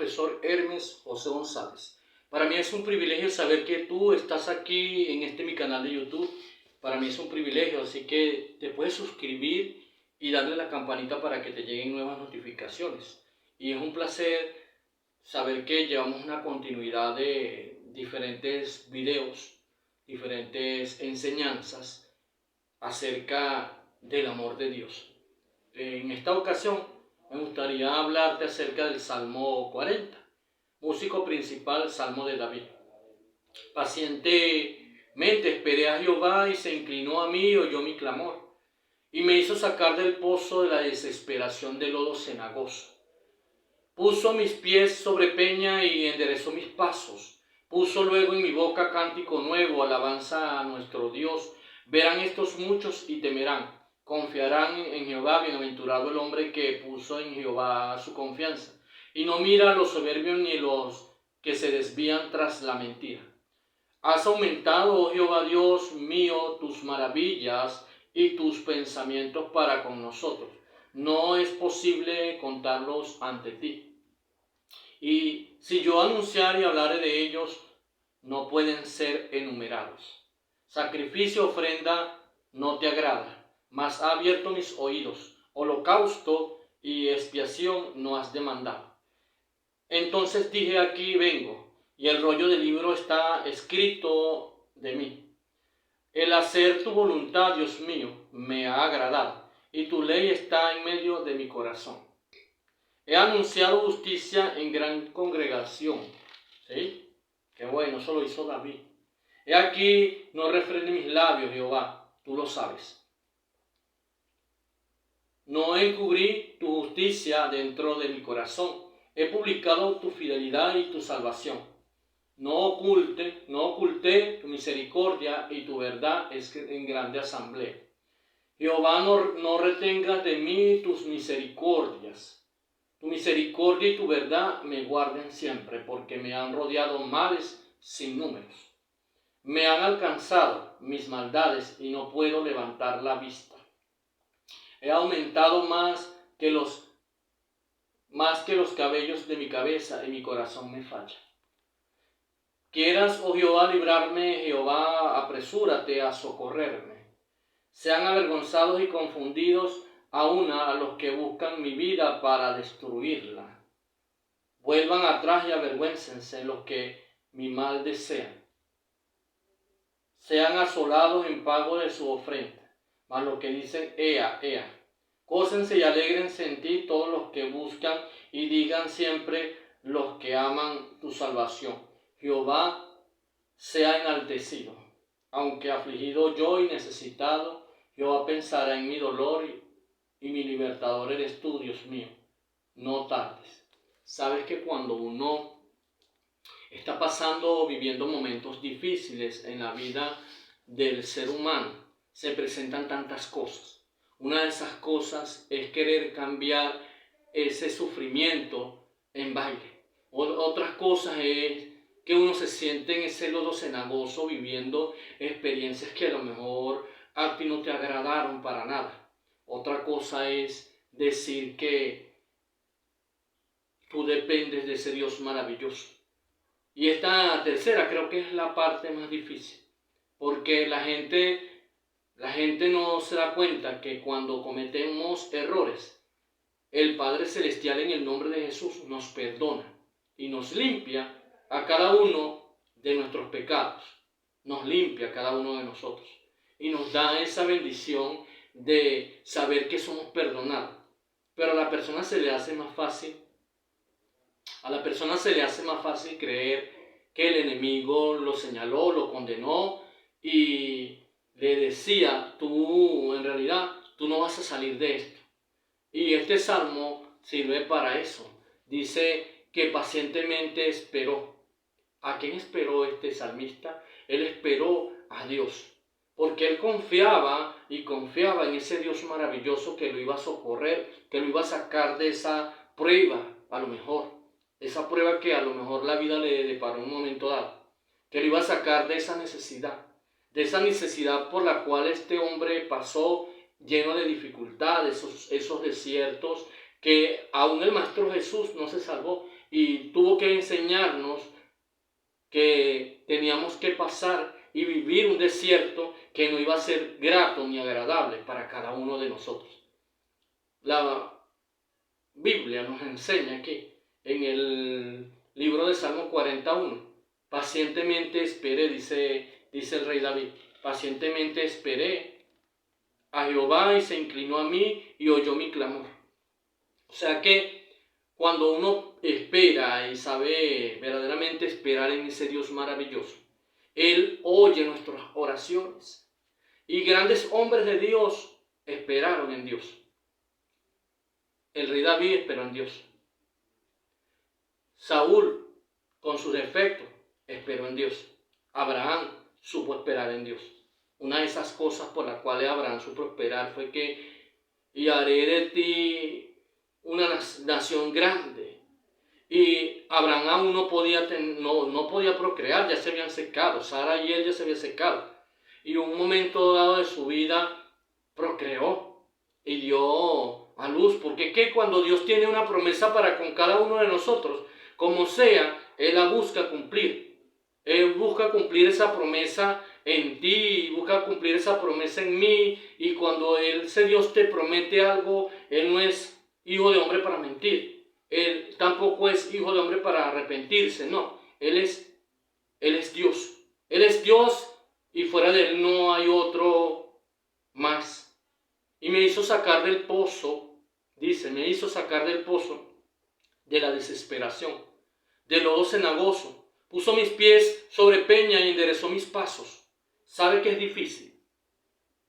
profesor Hermes José González. Para mí es un privilegio saber que tú estás aquí en mi canal de YouTube. Para mí es un privilegio, así que te puedes suscribir y darle la campanita para que te lleguen nuevas notificaciones. Y es un placer saber que llevamos una continuidad de diferentes videos, diferentes enseñanzas acerca del amor de Dios. En esta ocasión me gustaría hablarte acerca del Salmo 40, músico principal, Salmo de David. Pacientemente esperé a Jehová y se inclinó a mí y oyó mi clamor, y me hizo sacar del pozo de la desesperación del lodo cenagoso. Puso mis pies sobre peña y enderezó mis pasos. Puso luego en mi boca cántico nuevo, alabanza a nuestro Dios. Verán estos muchos y temerán. Confiarán en Jehová. Bienaventurado el hombre que puso en Jehová su confianza y no mira a los soberbios ni los que se desvían tras la mentira. Has aumentado, oh Jehová Dios mío, tus maravillas y tus pensamientos para con nosotros. No es posible contarlos ante ti. Y si yo anunciar y hablaré de ellos, no pueden ser enumerados. Sacrificio, ofrenda, no te agrada, mas ha abierto mis oídos. Holocausto y expiación no has demandado. Entonces dije, aquí vengo, y el rollo del libro está escrito de mí. El hacer tu voluntad, Dios mío, me ha agradado, y tu ley está en medio de mi corazón. He anunciado justicia en gran congregación. ¿Sí? Qué bueno, eso lo hizo David. He aquí, no refrene mis labios, Jehová, tú lo sabes. No encubrí tu justicia dentro de mi corazón. He publicado tu fidelidad y tu salvación. No oculté tu misericordia y tu verdad es en grande asamblea. Jehová, no retengas de mí tus misericordias. Tu misericordia y tu verdad me guarden siempre, porque me han rodeado males sin números. Me han alcanzado mis maldades y no puedo levantar la vista. He aumentado más que los cabellos de mi cabeza y mi corazón me falla. Quieras, oh Jehová, librarme, Jehová, apresúrate a socorrerme. Sean avergonzados y confundidos aún a los que buscan mi vida para destruirla. Vuelvan atrás y avergüéncense los que mi mal desean. Sean asolados en pago de su ofrenda, mas los que dicen, ea, ea. Gócense y alégrense en ti todos los que buscan y digan siempre los que aman tu salvación. Jehová sea enaltecido. Aunque afligido yo y necesitado, Jehová pensará en mi dolor y mi libertador eres tú, Dios mío. No tardes. Sabes que cuando uno está viviendo momentos difíciles en la vida del ser humano, se presentan tantas cosas. Una de esas cosas es querer cambiar ese sufrimiento en baile. Otras cosas es que uno se siente en ese lodo cenagoso viviendo experiencias que a lo mejor a ti no te agradaron para nada. Otra cosa es decir que tú dependes de ese Dios maravilloso. Y esta tercera creo que es la parte más difícil, porque la gente no se da cuenta que cuando cometemos errores, el Padre Celestial en el nombre de Jesús nos perdona y nos limpia a cada uno de nuestros pecados. Nos limpia a cada uno de nosotros y nos da esa bendición de saber que somos perdonados. Pero a la persona se le hace más fácil creer que el enemigo lo señaló, lo condenó y le decía, en realidad, tú no vas a salir de esto. Y este salmo sirve para eso. Dice que pacientemente esperó. ¿A quién esperó este salmista? Él esperó a Dios. Porque él confiaba en ese Dios maravilloso que lo iba a socorrer, que lo iba a sacar de esa prueba, a lo mejor. Esa prueba que a lo mejor la vida le deparó en un momento dado. Que lo iba a sacar de esa necesidad por la cual este hombre pasó lleno de dificultades, esos desiertos que aún el Maestro Jesús no se salvó y tuvo que enseñarnos que teníamos que pasar y vivir un desierto que no iba a ser grato ni agradable para cada uno de nosotros. La Biblia nos enseña que en el libro de Salmo 41, pacientemente esperé, dice el rey David, pacientemente esperé a Jehová y se inclinó a mí y oyó mi clamor. O sea que cuando uno espera y sabe verdaderamente esperar en ese Dios maravilloso, Él oye nuestras oraciones. Y grandes hombres de Dios esperaron en Dios. El rey David esperó en Dios. Saúl, con sus defectos, esperó en Dios. Abraham supo esperar en Dios. Una de esas cosas por las cuales Abraham supo esperar fue que y haré de ti una nación grande. Y Abraham aún no podía procrear, ya se habían secado. Sara y él ya se habían secado. Y en un momento dado de su vida procreó y dio a luz. Porque es que cuando Dios tiene una promesa para con cada uno de nosotros, como sea, Él la busca cumplir. Él busca cumplir esa promesa en ti, busca cumplir esa promesa en mí. Y cuando ese Dios te promete algo, Él no es hijo de hombre para mentir. Él tampoco es hijo de hombre para arrepentirse, no. Él es Dios. Él es Dios y fuera de Él no hay otro más. Y me hizo sacar del pozo, dice, me hizo sacar del pozo de la desesperación, del lodo cenagoso. Puso mis pies sobre peña y enderezó mis pasos. ¿Sabe que es difícil?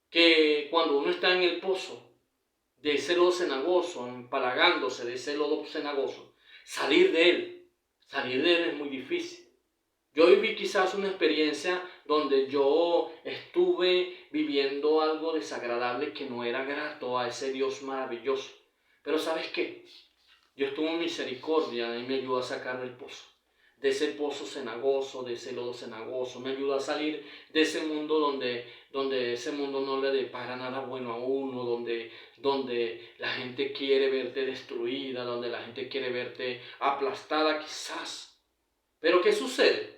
Que cuando uno está en el pozo de ese lodo cenagoso, empalagándose de ese lodo cenagoso, salir de él es muy difícil. Yo viví quizás una experiencia donde yo estuve viviendo algo desagradable que no era grato a ese Dios maravilloso. Pero ¿sabes qué? Dios tuvo misericordia y me ayudó a sacar del pozo. De ese pozo cenagoso, de ese lodo cenagoso. Me ayudó a salir de ese mundo donde ese mundo no le depara nada bueno a uno, donde la gente quiere verte destruida, donde la gente quiere verte aplastada quizás. Pero ¿qué sucede?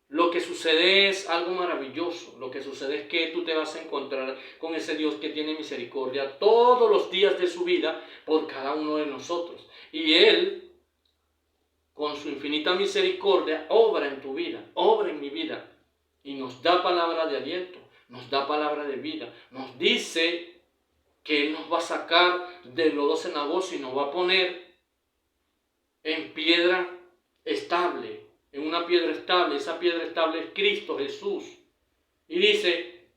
Lo que sucede es algo maravilloso. Lo que sucede es que tú te vas a encontrar con ese Dios que tiene misericordia todos los días de su vida por cada uno de nosotros. Y Él, con su infinita misericordia, obra en tu vida, obra en mi vida. Y nos da palabra de aliento, nos da palabra de vida. Nos dice que Él nos va a sacar del lodo cenagoso y nos va a poner en piedra estable. En una piedra estable, esa piedra estable es Cristo Jesús. Y dice,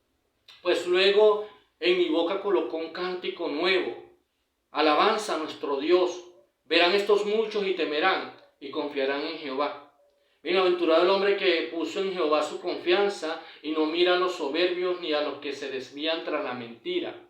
pues luego en mi boca colocó un cántico nuevo, alabanza a nuestro Dios. Verán estos muchos y temerán y confiarán en Jehová. Bienaventurado el hombre que puso en Jehová su confianza y no mira a los soberbios ni a los que se desvían tras la mentira.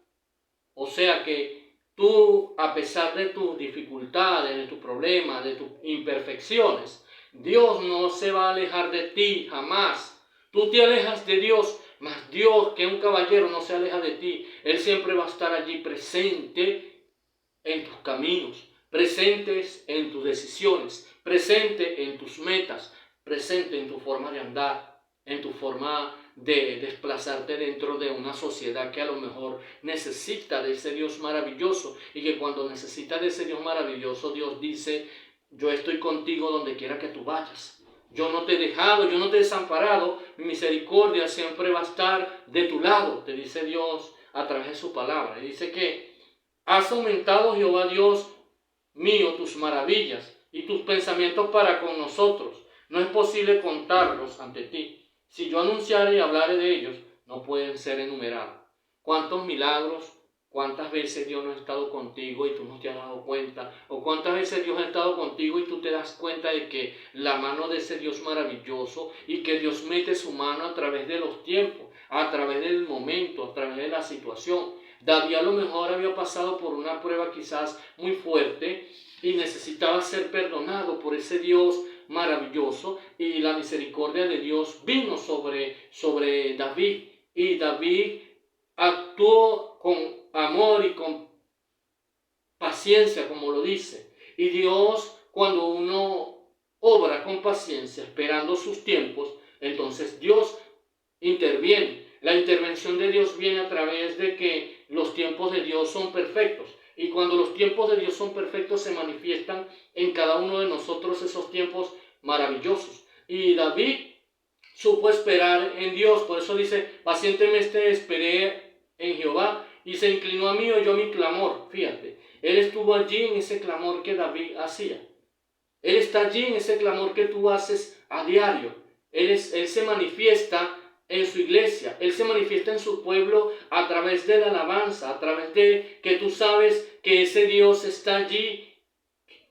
O sea que tú, a pesar de tus dificultades, de tus problemas, de tus imperfecciones, Dios no se va a alejar de ti jamás. Tú te alejas de Dios, mas Dios, que es un caballero, no se aleja de ti. Él siempre va a estar allí presente en tus caminos, presentes en tus decisiones, presente en tus metas, presente en tu forma de andar, en tu forma de desplazarte dentro de una sociedad que a lo mejor necesita de ese Dios maravilloso y que cuando necesita de ese Dios maravilloso, Dios dice: yo estoy contigo donde quiera que tú vayas. Yo no te he dejado, yo no te he desamparado. Mi misericordia siempre va a estar de tu lado, te dice Dios a través de su palabra. Y dice que has aumentado, Jehová Dios mío, tus maravillas y tus pensamientos para con nosotros. No es posible contarlos ante ti. Si yo anunciare y hablare de ellos, no pueden ser enumerados. ¿Cuántos milagros? ¿Cuántas veces Dios no ha estado contigo y tú no te has dado cuenta? ¿O cuántas veces Dios ha estado contigo y tú te das cuenta de que la mano de ese Dios maravilloso y que Dios mete su mano a través de los tiempos, a través del momento, a través de la situación? David a lo mejor había pasado por una prueba quizás muy fuerte y necesitaba ser perdonado por ese Dios maravilloso, y la misericordia de Dios vino sobre David, y David actuó con amor y con paciencia, como lo dice. Y Dios, cuando uno obra con paciencia, esperando sus tiempos, entonces Dios interviene. La intervención de Dios viene a través de que los tiempos de Dios son perfectos. Y cuando los tiempos de Dios son perfectos, se manifiestan en cada uno de nosotros esos tiempos maravillosos. Y David supo esperar en Dios. Por eso dice, pacientemente esperé en Jehová y se inclinó a mí y oyó mi clamor. Fíjate, él estuvo allí en ese clamor que David hacía. Él está allí en ese clamor que tú haces a diario. Él se manifiesta en su iglesia. Él se manifiesta en su pueblo a través de la alabanza, a través de que tú sabes que ese Dios está allí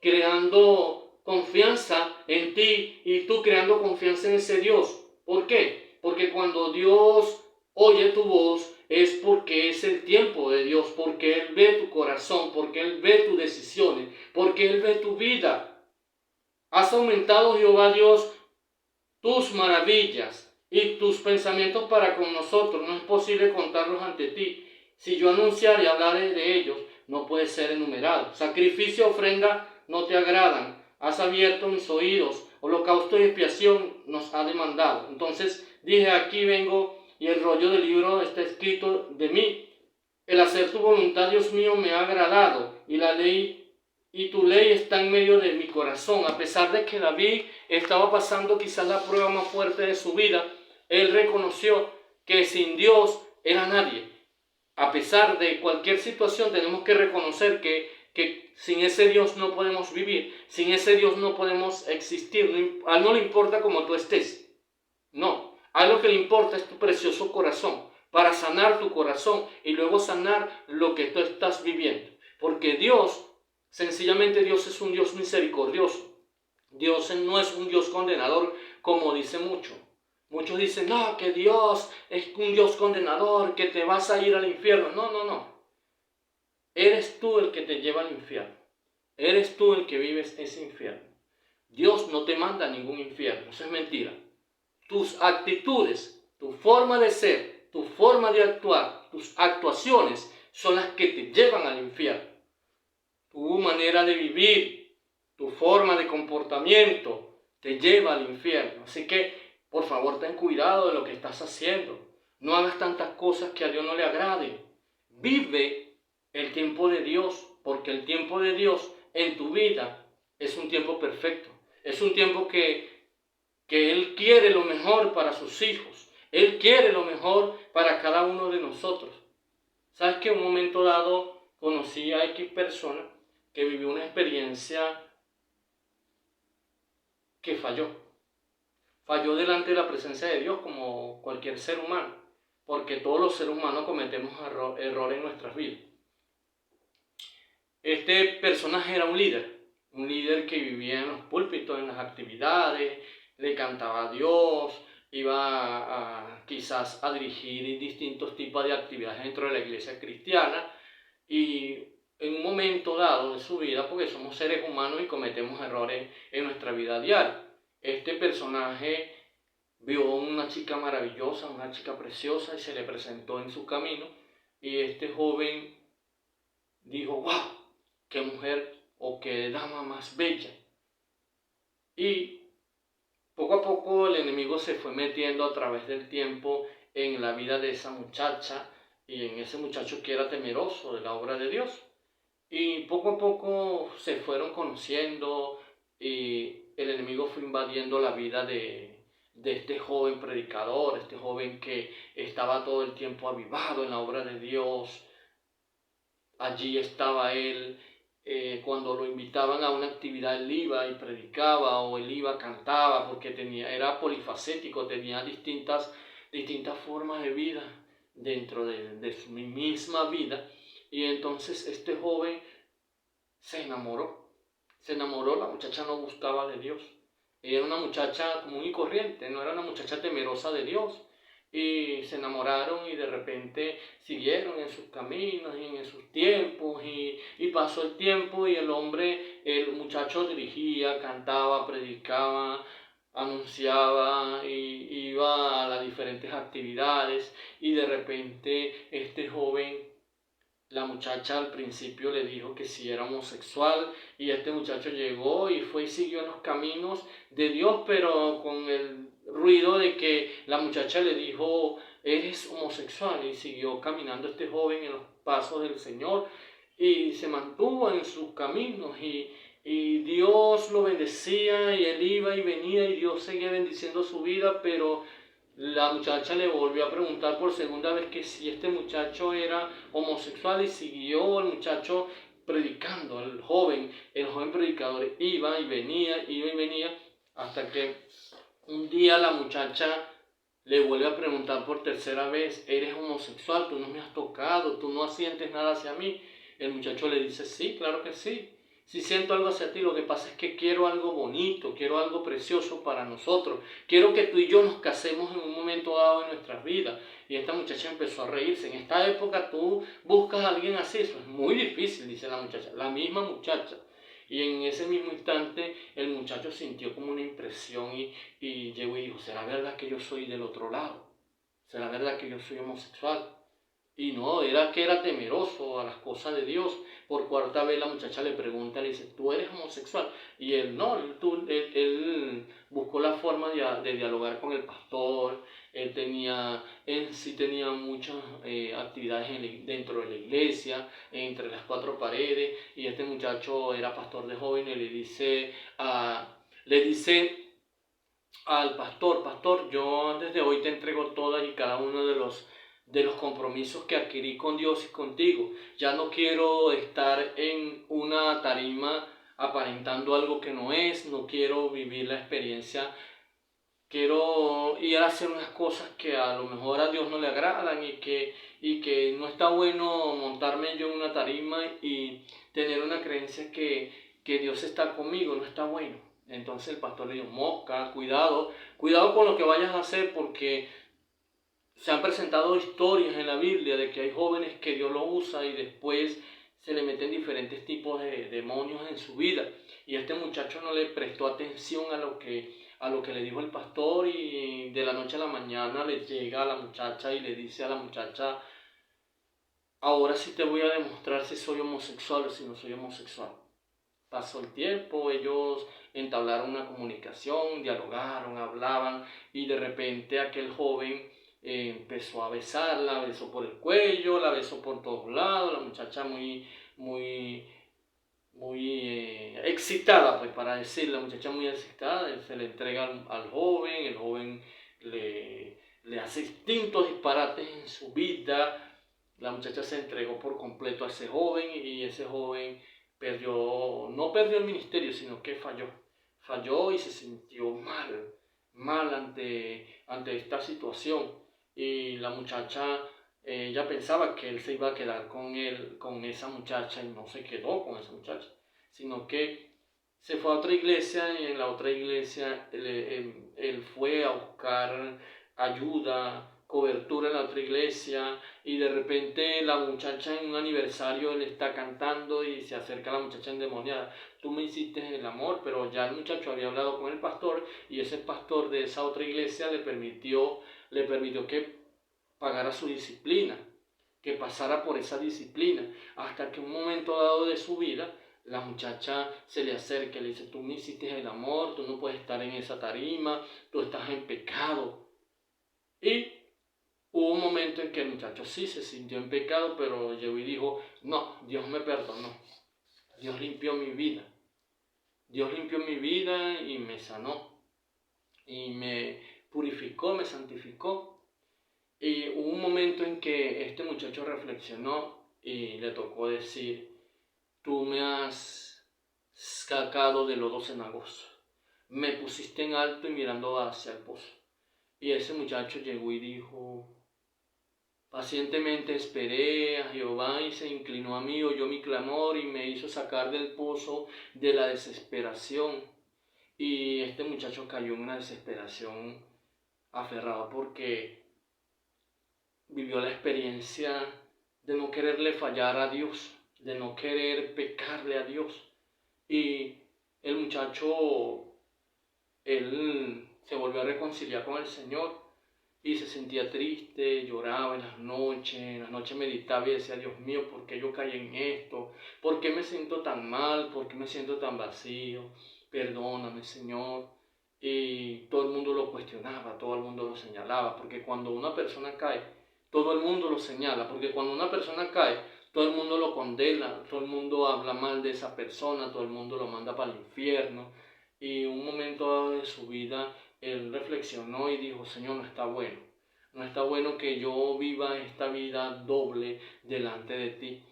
creando confianza en ti y tú creando confianza en ese Dios. ¿Por qué? Porque cuando Dios oye tu voz es porque es el tiempo de Dios, porque Él ve tu corazón, porque Él ve tus decisiones, porque Él ve tu vida. Has aumentado, Jehová Dios, tus maravillas y tus pensamientos para con nosotros. No es posible contarlos ante ti. Si yo anunciar y hablar de ellos, no puede ser enumerado. Sacrificio, ofrenda, no te agradan. Has abierto mis oídos. Holocausto y expiación nos ha demandado. Entonces dije, aquí vengo y el rollo del libro está escrito de mí. El hacer tu voluntad, Dios mío, me ha agradado y la ley y tu ley está en medio de mi corazón. A pesar de que David estaba pasando quizás la prueba más fuerte de su vida, él reconoció que sin Dios era nadie. A pesar de cualquier situación, tenemos que reconocer que sin ese Dios no podemos vivir, sin ese Dios no podemos existir. A él no le importa cómo tú estés. No, a él lo que le importa es tu precioso corazón, para sanar tu corazón y luego sanar lo que tú estás viviendo. Porque Dios, sencillamente Dios es un Dios misericordioso. Dios no es un Dios condenador como dice mucho. Muchos dicen, no, que Dios es un Dios condenador, que te vas a ir al infierno. No, no, no. Eres tú el que te lleva al infierno. Eres tú el que vives ese infierno. Dios no te manda a ningún infierno. Eso es mentira. Tus actitudes, tu forma de ser, tu forma de actuar, tus actuaciones son las que te llevan al infierno. Tu manera de vivir, tu forma de comportamiento te lleva al infierno. Así que, por favor, ten cuidado de lo que estás haciendo. No hagas tantas cosas que a Dios no le agraden. Vive el tiempo de Dios, porque el tiempo de Dios en tu vida es un tiempo perfecto. Es un tiempo que Él quiere lo mejor para sus hijos. Él quiere lo mejor para cada uno de nosotros. ¿Sabes que en un momento dado conocí a X persona que vivió una experiencia que falló? Falló delante de la presencia de Dios como cualquier ser humano, porque todos los seres humanos cometemos errores en nuestras vidas. Este personaje era un líder que vivía en los púlpitos, en las actividades, le cantaba a Dios, iba quizás a dirigir distintos tipos de actividades dentro de la iglesia cristiana y en un momento dado de su vida, porque somos seres humanos y cometemos errores en nuestra vida diaria, este personaje vio una chica maravillosa, una chica preciosa y se le presentó en su camino y este joven dijo, wow, qué mujer o qué dama más bella. Y poco a poco el enemigo se fue metiendo a través del tiempo en la vida de esa muchacha y en ese muchacho que era temeroso de la obra de Dios. Y poco a poco se fueron conociendo y el enemigo fue invadiendo la vida de este joven predicador, este joven que estaba todo el tiempo avivado en la obra de Dios. Allí estaba él, cuando lo invitaban a una actividad él iba y predicaba o él iba cantaba porque era polifacético, tenía distintas formas de vida dentro de su misma vida. Y entonces este joven se enamoró, la muchacha no gustaba de Dios. Era una muchacha común y corriente, no era una muchacha temerosa de Dios. Y se enamoraron y de repente siguieron en sus caminos y en sus tiempos y pasó el tiempo y el muchacho dirigía, cantaba, predicaba, anunciaba y iba a las diferentes actividades y de repente este joven La muchacha al principio le dijo que si era homosexual y este muchacho llegó y fue y siguió en los caminos de Dios, pero con el ruido de que la muchacha le dijo, eres homosexual, y siguió caminando este joven en los pasos del Señor y se mantuvo en sus caminos y Dios lo bendecía y él iba y venía y Dios seguía bendiciendo su vida, pero la muchacha le volvió a preguntar por segunda vez que si este muchacho era homosexual y siguió el muchacho predicando, el joven predicador iba y venía, hasta que un día la muchacha le vuelve a preguntar por tercera vez, ¿eres homosexual? Tú no me has tocado, tú no sientes nada hacia mí. El muchacho le dice, sí, claro que sí. Si siento algo hacia ti, lo que pasa es que quiero algo bonito, quiero algo precioso para nosotros. Quiero que tú y yo nos casemos en un momento dado de nuestras vidas. Y esta muchacha empezó a reírse. En esta época tú buscas a alguien así, eso es muy difícil, dice la muchacha. La misma muchacha. Y en ese mismo instante el muchacho sintió como una impresión y llegó y dijo, ¿será verdad que yo soy del otro lado? ¿Será verdad que yo soy homosexual? Y no, era que era temeroso a las cosas de Dios. Por cuarta vez la muchacha le pregunta, le dice, ¿tú eres homosexual? Y él no, él buscó la forma de dialogar con el pastor. Él sí tenía muchas actividades dentro de la iglesia, entre las cuatro paredes. Y este muchacho era pastor de jóvenes y le dice al pastor, pastor, yo desde hoy te entrego todas y cada uno de los compromisos que adquirí con Dios y contigo. Ya no quiero estar en una tarima aparentando algo que no es, no quiero vivir la experiencia, quiero ir a hacer unas cosas que a lo mejor a Dios no le agradan y que no está bueno montarme yo en una tarima y tener una creencia que Dios está conmigo, no está bueno. Entonces el pastor le dijo, mosca, cuidado, cuidado con lo que vayas a hacer porque se han presentado historias en la Biblia de que hay jóvenes que Dios los usa y después se le meten diferentes tipos de demonios en su vida. Y este muchacho no le prestó atención a lo que le dijo el pastor y de la noche a la mañana le llega a la muchacha y le dice a la muchacha, ahora sí te voy a demostrar si soy homosexual o si no soy homosexual. Pasó el tiempo, ellos entablaron una comunicación, dialogaron, hablaban y de repente aquel joven empezó a besarla, besó por el cuello, la besó por todos lados, la muchacha muy excitada, pues para decir, la muchacha muy excitada, él se le entrega al joven, el joven le hace distintos disparates en su vida, la muchacha se entregó por completo a ese joven y ese joven no perdió el ministerio, sino que falló y se sintió mal ante esta situación. Y la muchacha, ella pensaba que él se iba a quedar con esa muchacha y no se quedó con esa muchacha, sino que se fue a otra iglesia y en la otra iglesia él fue a buscar ayuda, cobertura en la otra iglesia y de repente la muchacha en un aniversario le está cantando y se acerca a la muchacha endemoniada. Tú me hiciste el amor, pero ya el muchacho había hablado con el pastor y ese pastor de esa otra iglesia le permitió que pagara su disciplina, que pasara por esa disciplina, hasta que un momento dado de su vida la muchacha se le acerca y le dice, tú me hiciste el amor, tú no puedes estar en esa tarima, tú estás en pecado. Y hubo un momento en que el muchacho sí se sintió en pecado, pero llegó y dijo, no, Dios me perdonó, Dios limpió mi vida, Dios limpió mi vida y me sanó, y me purificó, me santificó. Y hubo un momento en que este muchacho reflexionó y le tocó decir, tú me has sacado de lodo cenagoso, me pusiste en alto y mirando hacia el pozo. Y ese muchacho llegó y dijo, pacientemente esperé a Jehová y se inclinó a mí, oyó mi clamor y me hizo sacar del pozo de la desesperación. Y este muchacho cayó en una desesperación aferrado porque vivió la experiencia de no quererle fallar a Dios, de no querer pecarle a Dios. Y el muchacho, él se volvió a reconciliar con el Señor y se sentía triste, lloraba en las noches meditaba y decía, Dios mío, ¿por qué yo caí en esto? ¿Por qué me siento tan mal? ¿Por qué me siento tan vacío? Perdóname, Señor. Y todo el mundo lo cuestionaba, todo el mundo lo señalaba, porque cuando una persona cae, todo el mundo lo señala, porque cuando una persona cae, todo el mundo lo condena, todo el mundo habla mal de esa persona, todo el mundo lo manda para el infierno. Y un momento dado de su vida, él reflexionó y dijo, Señor, no está bueno. No está bueno que yo viva esta vida doble delante de ti.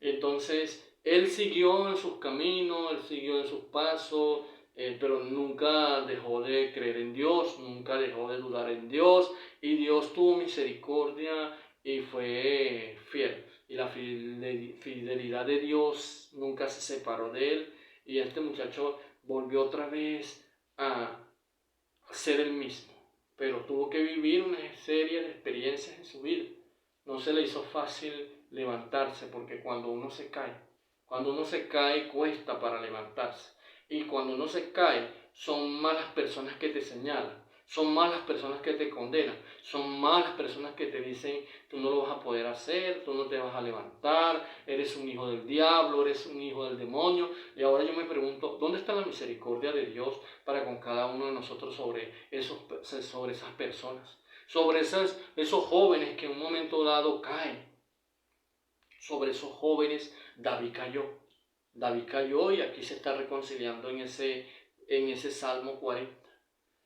Entonces, él siguió en sus caminos, él siguió en sus pasos, pero nunca dejó de creer en Dios, nunca dejó de dudar en Dios, y Dios tuvo misericordia y fue fiel. Y la fidelidad de Dios nunca se separó de él, y este muchacho volvió otra vez a ser el mismo, pero tuvo que vivir una serie de experiencias en su vida. No se le hizo fácil levantarse, porque cuando uno se cae cuesta para levantarse. Y cuando uno se cae, son malas personas que te señalan, son malas personas que te condenan, son malas personas que te dicen, tú no lo vas a poder hacer, tú no te vas a levantar, eres un hijo del diablo, eres un hijo del demonio. Y ahora yo me pregunto, ¿dónde está la misericordia de Dios para con cada uno de nosotros sobre esas personas? Sobre esos jóvenes que en un momento dado caen. Sobre esos jóvenes David cayó. David cayó y aquí se está reconciliando en ese Salmo 40.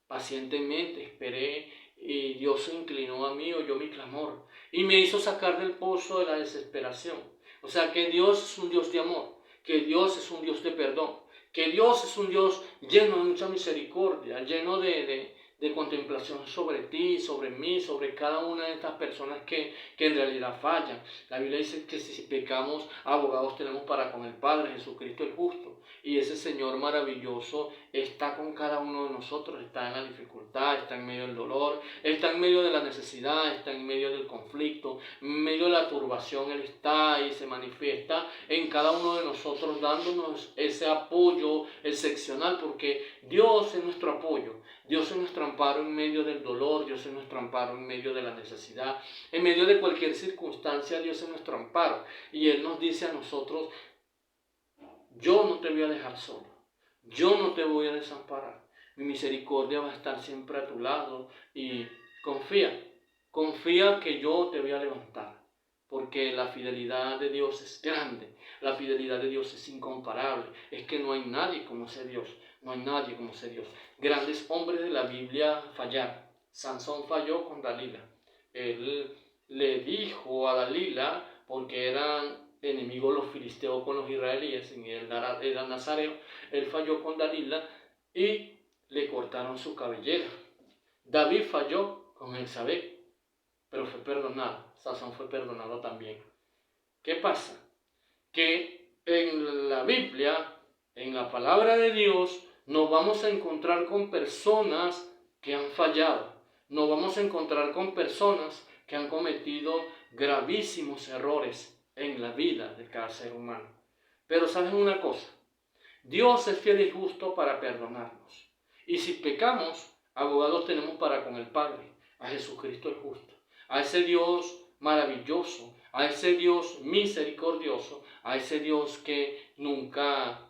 Pacientemente esperé y Dios se inclinó a mí, oyó mi clamor y me hizo sacar del pozo de la desesperación. O sea que Dios es un Dios de amor, que Dios es un Dios de perdón, que Dios es un Dios lleno de mucha misericordia, lleno de contemplación sobre ti, sobre mí, sobre cada una de estas personas que en realidad fallan. La Biblia dice que si pecamos, abogados tenemos para con el Padre, Jesucristo el justo. Y ese Señor maravilloso está con cada uno de nosotros, está en la dificultad, está en medio del dolor, está en medio de la necesidad, está en medio del conflicto, en medio de la turbación. Él está y se manifiesta en cada uno de nosotros, dándonos ese apoyo excepcional, porque Dios es nuestro apoyo, Dios es nuestro amparo en medio del dolor, Dios es nuestro amparo en medio de la necesidad, en medio de cualquier circunstancia, Dios es nuestro amparo. Y Él nos dice a nosotros, yo no te voy a dejar solo, yo no te voy a desamparar, mi misericordia va a estar siempre a tu lado y confía que yo te voy a levantar, porque la fidelidad de Dios es grande, la fidelidad de Dios es incomparable, es que no hay nadie como ese Dios, no hay nadie como ese Dios. Grandes hombres de la Biblia fallaron. Sansón falló con Dalila, él le dijo a Dalila, porque eran enemigos los filisteos con los israelíes, y él era nazareo, él falló con Dalila y le cortaron su cabellera. David falló con Elsabé, pero fue perdonado. Sansón fue perdonado también. ¿Qué pasa? Que en la Biblia, en la palabra de Dios, nos vamos a encontrar con personas que han fallado. Nos vamos a encontrar con personas que han cometido gravísimos errores en la vida de cada ser humano. Pero ¿saben una cosa? Dios es fiel y justo para perdonarnos. Y si pecamos, abogados tenemos para con el Padre, a Jesucristo el justo, a ese Dios maravilloso, a ese Dios misericordioso, a ese Dios que nunca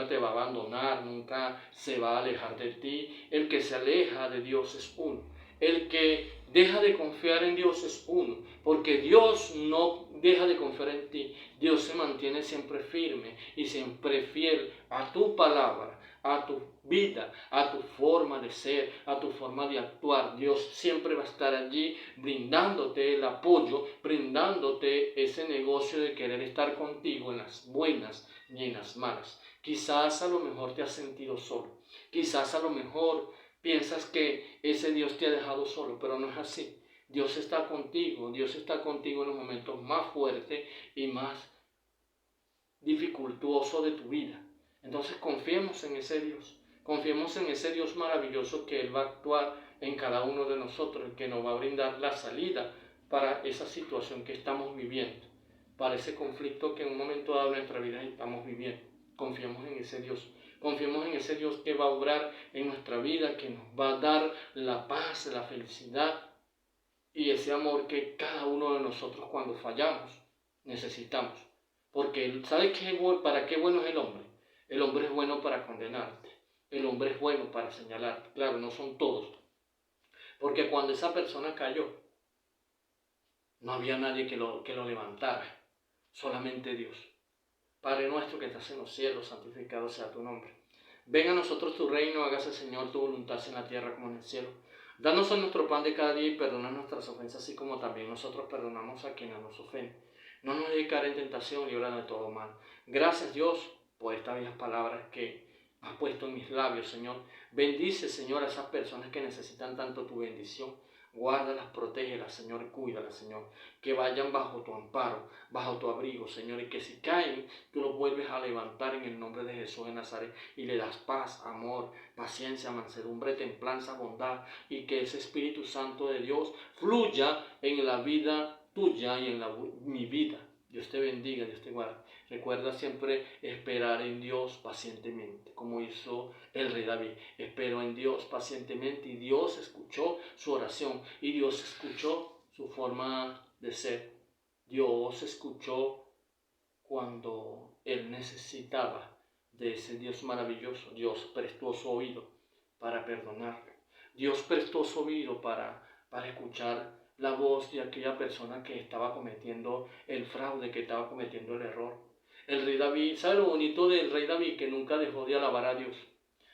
te va a abandonar, nunca se va a alejar de ti. El que se aleja de Dios es uno. El que deja de confiar en Dios es uno, porque Dios no deja de confiar en ti. Dios se mantiene siempre firme y siempre fiel a tu palabra, a tu vida, a tu forma de ser, a tu forma de actuar. Dios siempre va a estar allí brindándote el apoyo, brindándote ese negocio de querer estar contigo en las buenas y en las malas. Quizás a lo mejor te has sentido solo, quizás a lo mejor piensas que ese Dios te ha dejado solo, pero no es así. Dios está contigo en los momentos más fuertes y más dificultuosos de tu vida. Entonces confiemos en ese Dios maravilloso, que Él va a actuar en cada uno de nosotros, el que nos va a brindar la salida para esa situación que estamos viviendo, para ese conflicto que en un momento dado de nuestra vida estamos viviendo. Confiemos en ese Dios. Confiemos en ese Dios que va a obrar en nuestra vida, que nos va a dar la paz, la felicidad y ese amor que cada uno de nosotros cuando fallamos necesitamos. Porque ¿sabes qué, para qué bueno es el hombre? El hombre es bueno para condenarte. El hombre es bueno para señalarte. Claro, no son todos. Porque cuando esa persona cayó, no había nadie que lo levantara. Solamente Dios. Padre nuestro que estás en los cielos, santificado sea tu nombre. Venga a nosotros tu reino, hágase Señor tu voluntad en la tierra como en el cielo. Danos hoy nuestro pan de cada día y perdona nuestras ofensas, así como también nosotros perdonamos a quienes nos ofenden. No nos dejes caer en tentación, líbranos de todo mal. Gracias Dios por estas bellas palabras que has puesto en mis labios, Señor. Bendice, Señor, a esas personas que necesitan tanto tu bendición. Guárdalas, protégelas, Señor, cuídalas, Señor. Que vayan bajo tu amparo, bajo tu abrigo, Señor, y que si caen, tú los vuelves a levantar en el nombre de Jesús de Nazaret y le das paz, amor, paciencia, mansedumbre, templanza, bondad, y que ese Espíritu Santo de Dios fluya en la vida tuya y en mi vida. Dios te bendiga, Dios te guarde. Recuerda siempre esperar en Dios pacientemente, como hizo el rey David. Esperó en Dios pacientemente y Dios escuchó su oración y Dios escuchó su forma de ser. Dios escuchó cuando él necesitaba de ese Dios maravilloso. Dios prestó su oído para perdonarlo. Dios prestó su oído para escuchar la voz de aquella persona que estaba cometiendo el fraude, que estaba cometiendo el error. El rey David, ¿sabe lo bonito del rey David? Que nunca dejó de alabar a Dios.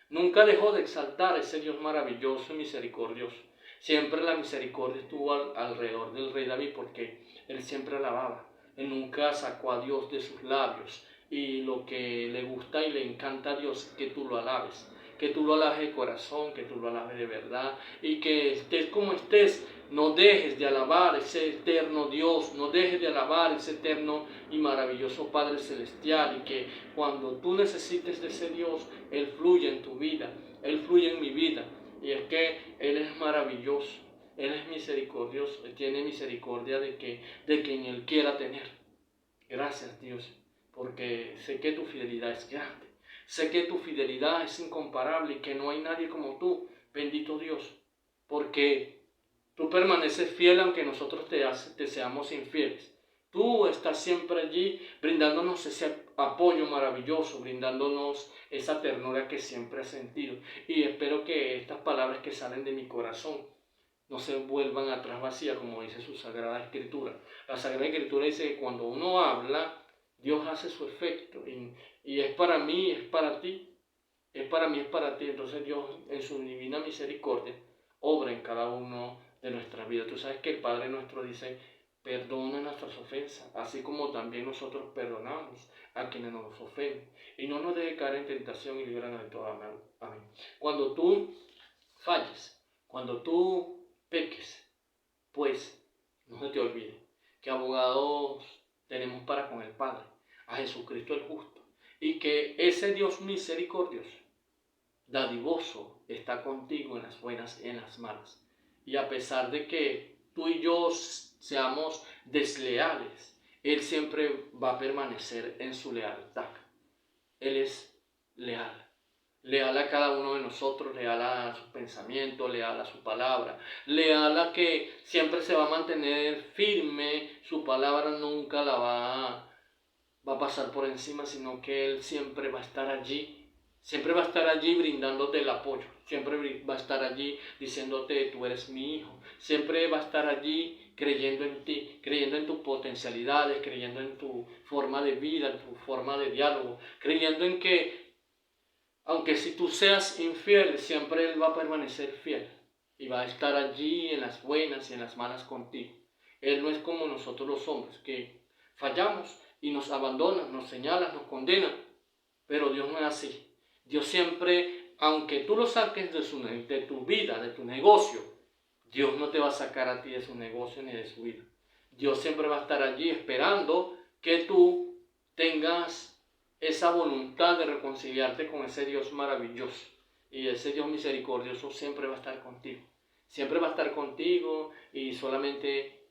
Nunca dejó de exaltar a ese Dios maravilloso y misericordioso. Siempre la misericordia estuvo alrededor del rey David porque él siempre alababa. Él nunca sacó a Dios de sus labios. Y lo que le gusta y le encanta a Dios es que tú lo alabes. Que tú lo alabes de corazón, que tú lo alabes de verdad. Y que estés como estés, no dejes de alabar ese eterno Dios. No dejes de alabar ese eterno y maravilloso Padre Celestial. Y que cuando tú necesites de ese Dios, Él fluye en tu vida. Él fluye en mi vida. Y es que Él es maravilloso. Él es misericordioso. Él tiene misericordia de quien Él quiera tener. Gracias, Dios, porque sé que tu fidelidad es grande. Sé que tu fidelidad es incomparable y que no hay nadie como tú, bendito Dios, porque tú permaneces fiel aunque nosotros te seamos infieles. Tú estás siempre allí brindándonos ese apoyo maravilloso, brindándonos esa ternura que siempre has sentido. Y espero que estas palabras que salen de mi corazón no se vuelvan atrás vacías, como dice su Sagrada Escritura. La Sagrada Escritura dice que cuando uno habla, Dios hace su efecto. Y es para mí, es para ti. Es para mí, es para ti. Entonces Dios, en su divina misericordia, obra en cada uno de nuestras vidas. Tú sabes que el Padre nuestro dice, perdona nuestras ofensas, así como también nosotros perdonamos a quienes nos ofenden. Y no nos dejes caer en tentación y líbranos de todo mal. Amén. Cuando tú falles, cuando tú peques, pues no se te olvide que abogados tenemos para con el Padre, a Jesucristo el justo, y que ese Dios misericordioso, dadivoso, está contigo en las buenas y en las malas. Y a pesar de que tú y yo seamos desleales, Él siempre va a permanecer en su lealtad. Él es leal. Leal a cada uno de nosotros, leal a sus pensamientos, leal a su palabra, leal a que siempre se va a mantener firme, su palabra nunca va a pasar por encima, sino que Él siempre va a estar allí brindándote el apoyo, siempre va a estar allí diciéndote tú eres mi hijo, siempre va a estar allí creyendo en ti, creyendo en tus potencialidades, creyendo en tu forma de vida, en tu forma de diálogo, creyendo en que aunque si tú seas infiel, siempre Él va a permanecer fiel y va a estar allí en las buenas y en las malas contigo. Él no es como nosotros los hombres, que fallamos y nos abandonan, nos señalan, nos condenan, pero Dios no es así. Dios siempre, aunque tú lo saques de tu vida, de tu negocio, Dios no te va a sacar a ti de su negocio ni de su vida. Dios siempre va a estar allí esperando que tú tengas esa voluntad de reconciliarte con ese Dios maravilloso. Y ese Dios misericordioso siempre va a estar contigo. Siempre va a estar contigo y solamente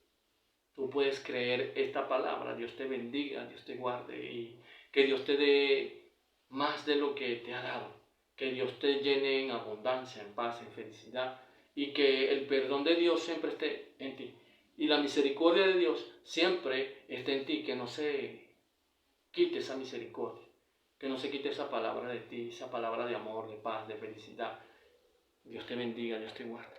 tú puedes creer esta palabra. Dios te bendiga, Dios te guarde y que Dios te dé más de lo que te ha dado. Que Dios te llene en abundancia, en paz, en felicidad y que el perdón de Dios siempre esté en ti. y la misericordia de Dios siempre esté en ti, que no se quite esa misericordia, que no se quite esa palabra de ti, esa palabra de amor, de paz, de felicidad. Dios te bendiga, Dios te guarde.